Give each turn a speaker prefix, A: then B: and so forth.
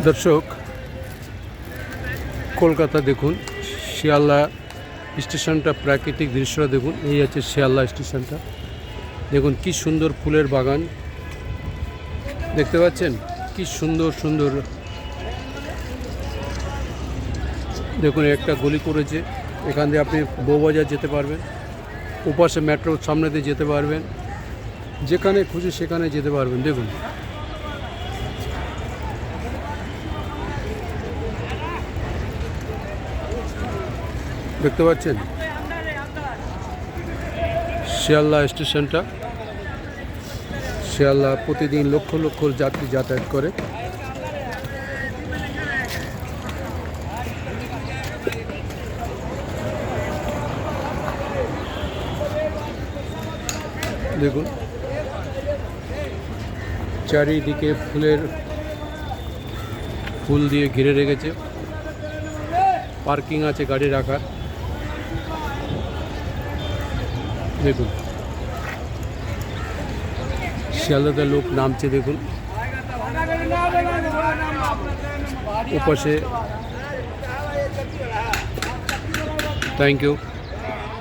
A: দর্শক, কলকাতা দেখুন, শিয়ালদা স্টেশনটা প্রাকৃতিক দৃশ্যটা দেখুন। এই আছে শিয়ালদা স্টেশনটা, দেখুন কি সুন্দর ফুলের বাগান দেখতে পাচ্ছেন, কি সুন্দর সুন্দর। দেখুন একটা গলি করেছে, এখান দিয়ে আপনি বউবাজার যেতে পারবেন, ওপাশে মেট্রোর সামনে দিয়ে যেতে পারবেন, যেখানে খুশি সেখানে যেতে পারবেন। দেখুন দেখতে পাচ্ছেন শিয়ালদা স্টেশনটা। শিয়ালদা প্রতিদিন লক্ষ লক্ষ যাত্রী যাতায়াত করে। দেখুন চারিদিকে ফুল দিয়ে ঘিরে রেখেছে, পার্কিং আছে গাড়ি রাখার। দেখুন শিয়ালদাতে লোক নামছে, দেখুন ওপাশে। Thank you.